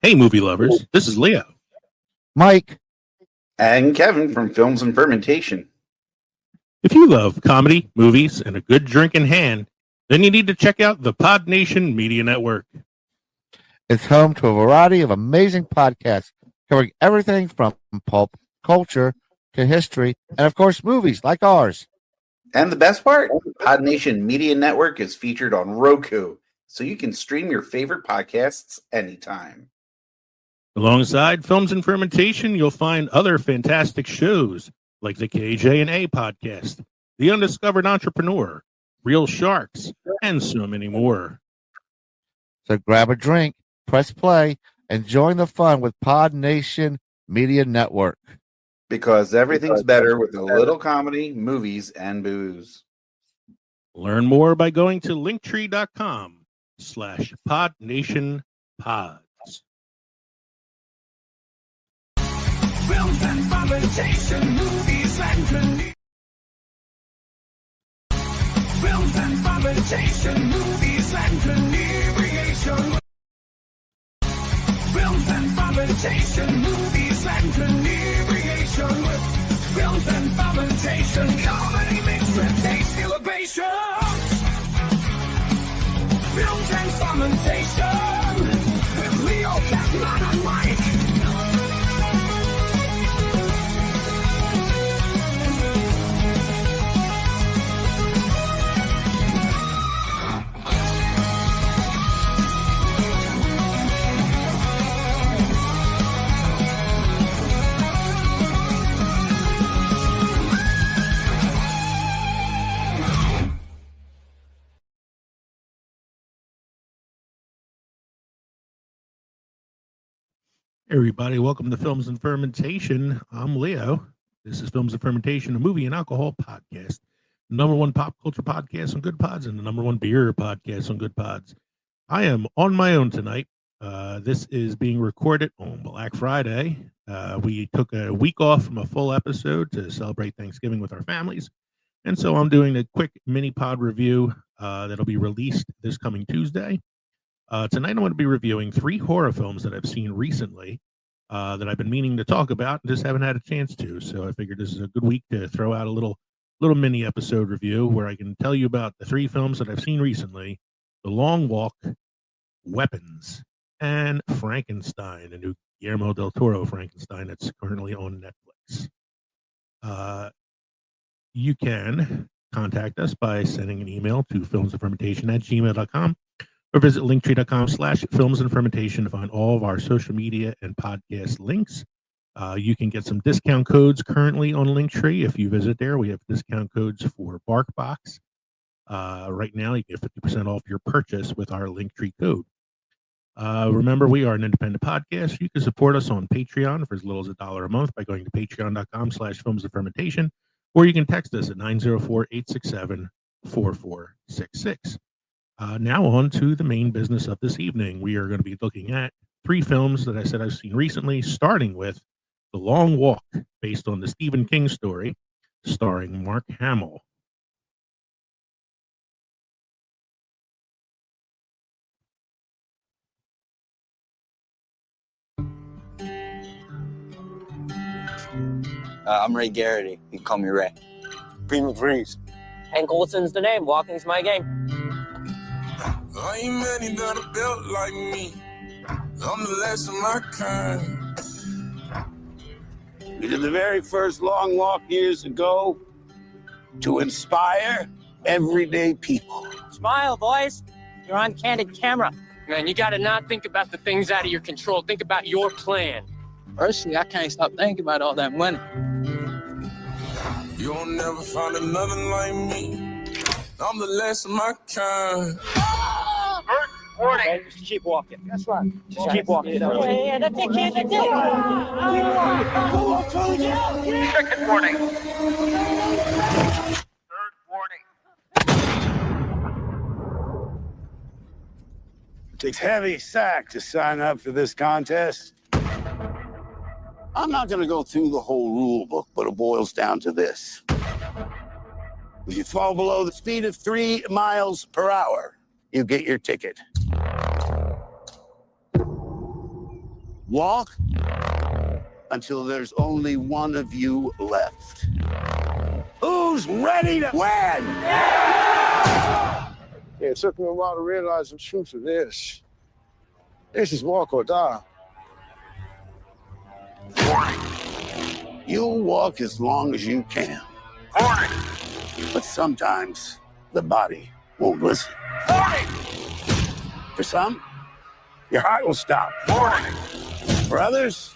Hey, movie lovers, this is Leo. Mike. And Kevin from Films and Fermentation. If you love comedy, movies, and a good drink in hand, then you need to check out the Podnation Media Network. It's home to a variety of amazing podcasts covering everything from pulp culture to history and, of course, movies like ours. And the best part, Podnation Media Network is featured on Roku, so you can stream your favorite podcasts anytime. Alongside Films and Fermentation, you'll find other fantastic shows like the KJ&A podcast, The Undiscovered Entrepreneur, Real Sharks, and so many more. So grab a drink, press play, and join the fun with Podnation Media Network. Because everything's better with a little comedy, movies, and booze. Learn more by going to linktree.com/PodNationPods. Films and fermentation, movies and films and fermentation, movies and inebriation. Films and fermentation, movies and inebriation. Films and fermentation, comedy mixed with taste elevation. Films and fermentation, with Leo, Catman, and Mike. Everybody, welcome to Films and Fermentation. I'm Leo. This is Films and Fermentation, a movie and alcohol podcast. The number one pop culture podcast on Good Pods and the number one beer podcast on Good Pods. I am on my own tonight. This is being recorded on Black Friday. We took a week off from a full episode to celebrate Thanksgiving with our families. And so I'm doing a quick mini pod review that'll be released this coming Tuesday. Tonight, I'm going to be reviewing 3 horror films that I've seen recently that I've been meaning to talk about and just haven't had a chance to. So I figured this is a good week to throw out a little mini episode review where I can tell you about the 3 films that I've seen recently: The Long Walk, Weapons, and Frankenstein, a new Guillermo del Toro Frankenstein that's currently on Netflix. You can contact us by sending an email to filmsandfermentation@gmail.com. or visit linktree.com/filmsandfermentation to find all of our social media and podcast links. You can get some discount codes currently on Linktree. If you visit there, we have discount codes for BarkBox. Right now, you get 50% off your purchase with our Linktree code. Remember, we are an independent podcast. You can support us on Patreon for as little as $1 a month by going to patreon.com/filmsandfermentation, or you can text us at 904-867-4466. Now on to the main business of this evening. We are going to be looking at 3 films that I said I've seen recently, starting with The Long Walk, based on the Stephen King story, starring Mark Hamill. I'm Ray Garrity. You can call me Ray. Primo Freeze. Hank Olsen's the name. Walking's my game. I ain't many that are built like me. I'm the last of my kind. We did the very first long walk years ago to inspire everyday people. Smile, boys. You're on candid camera. Man, you gotta not think about the things out of your control. Think about your plan. Personally, I can't stop thinking about all that money. You'll never find another like me. I'm the last of my kind. Warning. Okay, just keep walking. That's right. Just keep walking. Yeah, that's it, kid. That's it. Second warning. Third warning. It takes heavy sack to sign up for this contest. I'm not going to go through the whole rule book, but it boils down to this. If you fall below the speed of 3 miles per hour, you get your ticket. Walk until there's only one of you left. Who's ready to win? Yeah, it took me a while to realize the truth of this. This is walk or die. You'll walk as long as you can. But sometimes the body won't listen. For some, your heart will stop. For others,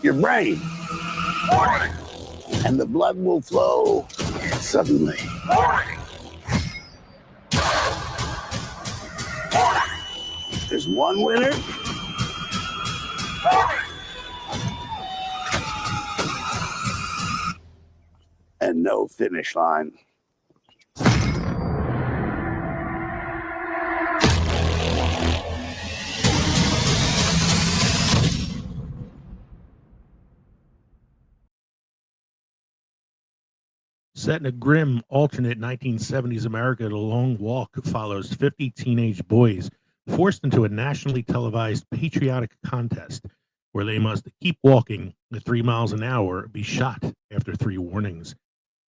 your brain. And the blood will flow suddenly. There's one winner. And no finish line. Set in a grim, alternate 1970s America, The Long Walk follows 50 teenage boys forced into a nationally televised patriotic contest where they must keep walking at 3 miles an hour or be shot after 3 warnings.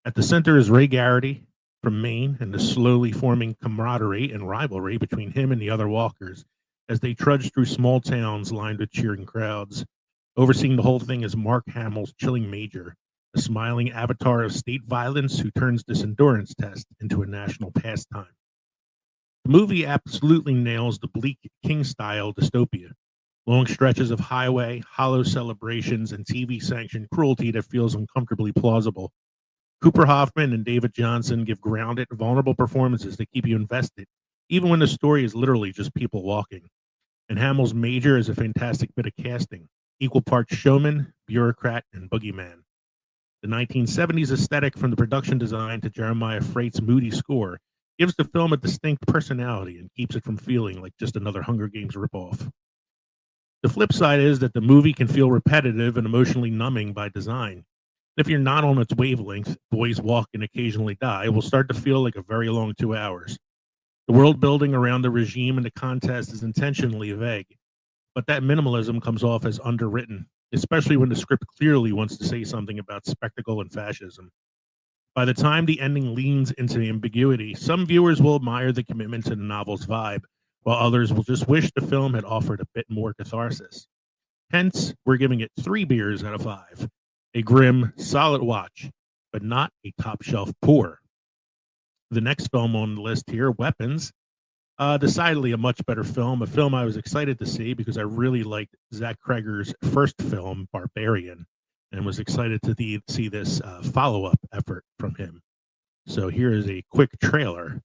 At the center is Ray Garrity from Maine and the slowly forming camaraderie and rivalry between him and the other walkers as they trudge through small towns lined with cheering crowds. Overseeing the whole thing is Mark Hamill's chilling major, a smiling avatar of state violence who turns this endurance test into a national pastime. The movie absolutely nails the bleak King-style dystopia. Long stretches of highway, hollow celebrations, and TV-sanctioned cruelty that feels uncomfortably plausible. Cooper Hoffman and David Johnson give grounded, vulnerable performances that keep you invested, even when the story is literally just people walking. And Hamill's major is a fantastic bit of casting, equal parts showman, bureaucrat, and boogeyman. The 1970s aesthetic, from the production design to Jeremiah Freight's moody score, gives the film a distinct personality and keeps it from feeling like just another Hunger Games ripoff. The flip side is that the movie can feel repetitive and emotionally numbing by design. If you're not on its wavelength, Boys Walk and Occasionally Die will start to feel like a very long 2 hours. The world building around the regime and the contest is intentionally vague, but that minimalism comes off as underwritten, especially when the script clearly wants to say something about spectacle and fascism. By the time the ending leans into the ambiguity, some viewers will admire the commitment to the novel's vibe, while others will just wish the film had offered a bit more catharsis. Hence, we're giving it 3 beers out of 5. A grim, solid watch, but not a top-shelf pour. The next film on the list here, Weapons, decidedly a much better film, a film I was excited to see because I really liked Zach Cregger's first film, Barbarian, and was excited to see this follow-up effort from him. So here is a quick trailer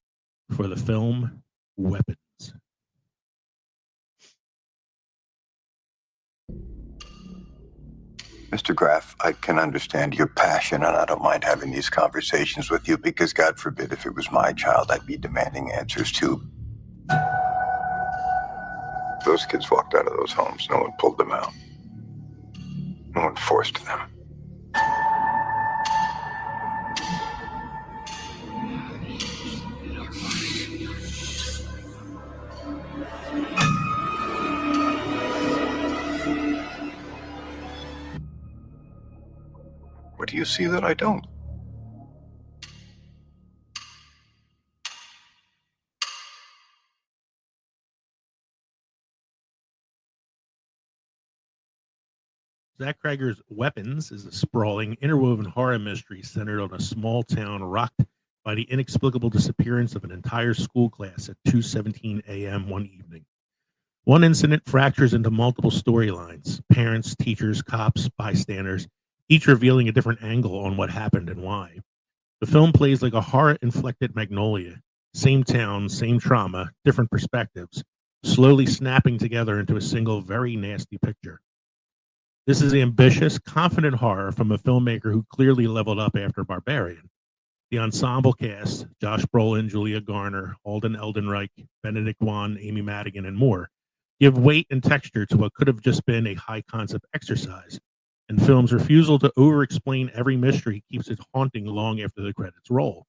for the film Weapons. Mr. Graff, I can understand your passion, and I don't mind having these conversations with you because, God forbid, if it was my child, I'd be demanding answers too. Those kids walked out of those homes. No one pulled them out. No one forced them. What do you see that I don't? Zach Cregger's Weapons is a sprawling, interwoven horror mystery centered on a small town rocked by the inexplicable disappearance of an entire school class at 2:17 a.m. one evening. One incident fractures into multiple storylines: parents, teachers, cops, bystanders, each revealing a different angle on what happened and why. The film plays like a horror-inflected magnolia. Same town, same trauma, different perspectives, slowly snapping together into a single, very nasty picture. This is ambitious, confident horror from a filmmaker who clearly leveled up after Barbarian. The ensemble cast, Josh Brolin, Julia Garner, Alden Ehrenreich, Benedict Wong, Amy Madigan, and more, give weight and texture to what could have just been a high-concept exercise, and film's refusal to over-explain every mystery keeps it haunting long after the credits roll.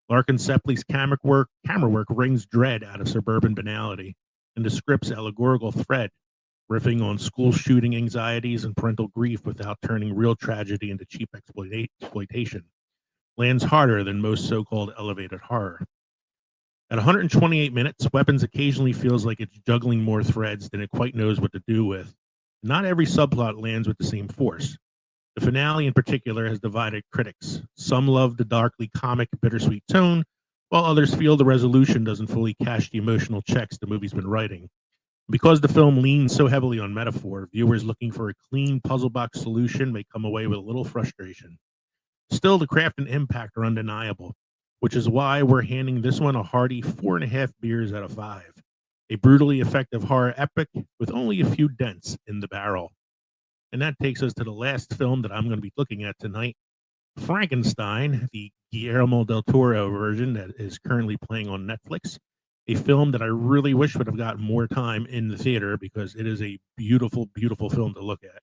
Larkin Sepley's camera work rings dread out of suburban banality, and the script's allegorical thread riffing on school shooting anxieties and parental grief without turning real tragedy into cheap exploitation. Lands harder than most so-called elevated horror. At 128 minutes, Weapons occasionally feels like it's juggling more threads than it quite knows what to do with. Not every subplot lands with the same force. The finale in particular has divided critics. Some love the darkly comic, bittersweet tone, while others feel the resolution doesn't fully cash the emotional checks the movie's been writing. Because the film leans so heavily on metaphor, viewers looking for a clean puzzle box solution may come away with a little frustration. Still, the craft and impact are undeniable, which is why we're handing this one a hearty 4.5 beers out of 5. A brutally effective horror epic with only a few dents in the barrel. And that takes us to the last film that I'm going to be looking at tonight, Frankenstein, the Guillermo del Toro version that is currently playing on Netflix. A film that I really wish would have gotten more time in the theater because it is a beautiful, beautiful film to look at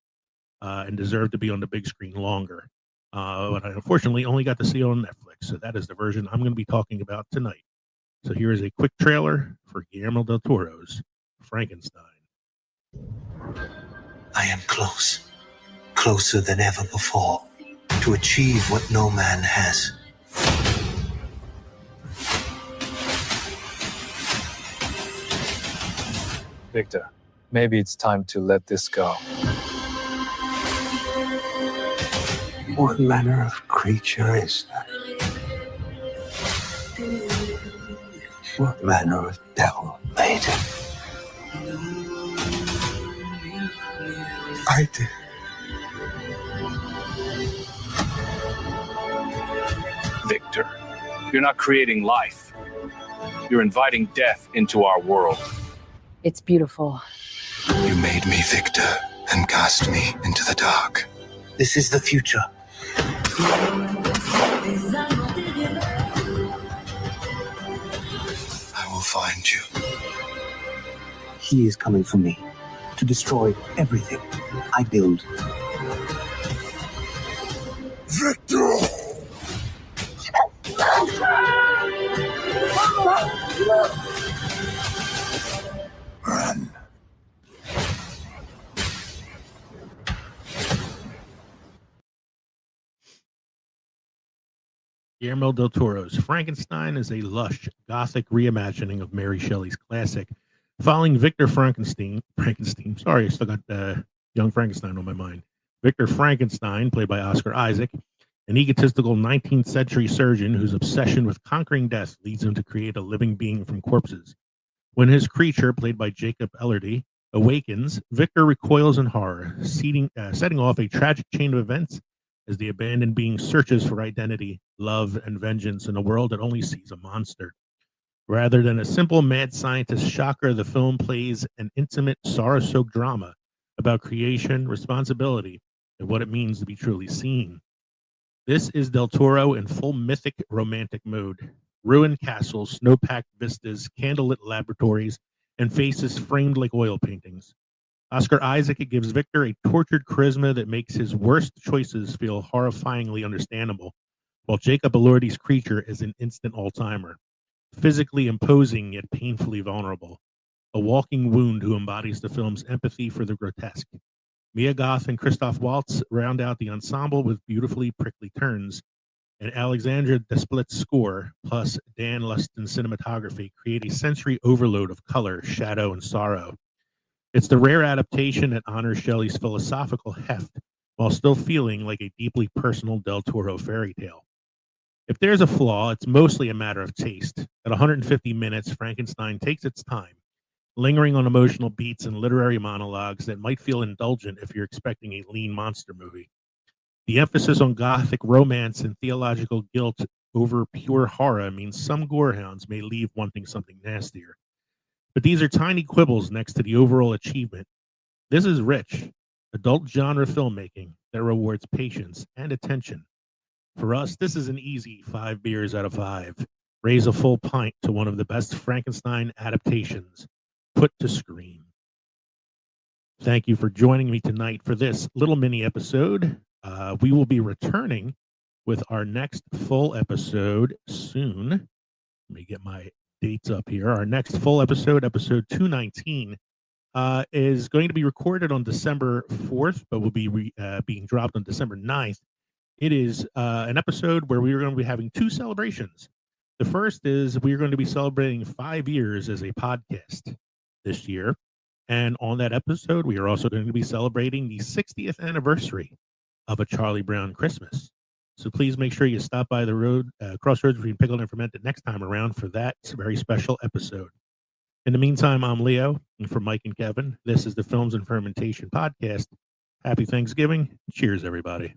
and deserved to be on the big screen longer. But I unfortunately only got to see it on Netflix, so that is the version I'm going to be talking about tonight. So here is a quick trailer for Guillermo del Toro's Frankenstein. I am close, closer than ever before, to achieve what no man has. Victor, maybe it's time to let this go. What manner of creature is that? What manner of devil made him? I did. Victor, you're not creating life. You're inviting death into our world. It's beautiful. You made me Victor and cast me into the dark. This is the future. I will find you. He is coming for me to destroy everything I build. Victor! Run. Guillermo del Toro's Frankenstein is a lush, gothic reimagining of Mary Shelley's classic, following Victor Frankenstein. Sorry, I still got Young Frankenstein on my mind. Victor Frankenstein, played by Oscar Isaac, an egotistical 19th century surgeon whose obsession with conquering death leads him to create a living being from corpses. When his creature, played by Jacob Elordi, awakens, Victor recoils in horror, setting off a tragic chain of events as the abandoned being searches for identity, love, and vengeance in a world that only sees a monster. Rather than a simple mad scientist shocker, the film plays an intimate, sorrow-soaked drama about creation, responsibility, and what it means to be truly seen. This is Del Toro in full mythic romantic mode. Ruined castles, snow-packed vistas, candlelit laboratories, and faces framed like oil paintings. Oscar Isaac gives Victor a tortured charisma that makes his worst choices feel horrifyingly understandable, while Jacob Elordi's creature is an instant all-timer, physically imposing yet painfully vulnerable, a walking wound who embodies the film's empathy for the grotesque. Mia Goth and Christoph Waltz round out the ensemble with beautifully prickly turns, and Alexandra Desplet's score, plus Dan Luston's cinematography, create a sensory overload of color, shadow, and sorrow. It's the rare adaptation that honors Shelley's philosophical heft while still feeling like a deeply personal Del Toro fairy tale. If there's a flaw, it's mostly a matter of taste. At 150 minutes, Frankenstein takes its time, lingering on emotional beats and literary monologues that might feel indulgent if you're expecting a lean monster movie. The emphasis on gothic romance and theological guilt over pure horror means some gorehounds may leave wanting something nastier. But these are tiny quibbles next to the overall achievement. This is rich, adult genre filmmaking that rewards patience and attention. For us, this is an easy 5 beers out of 5. Raise a full pint to one of the best Frankenstein adaptations put to screen. Thank you for joining me tonight for this little mini episode. We will be returning with our next full episode soon. Let me get my dates up here. Our next full episode, episode 219, is going to be recorded on December 4th, but will be being dropped on December 9th. It is an episode where we are going to be having two celebrations. The first is we are going to be celebrating 5 years as a podcast this year. And on that episode, we are also going to be celebrating the 60th anniversary of A Charlie Brown Christmas. So please make sure you stop by the road, crossroads between Pickled and Fermented next time around for that very special episode. In the meantime, I'm Leo, and for Mike and Kevin, this is the Films and Fermentation Podcast. Happy Thanksgiving. Cheers, everybody.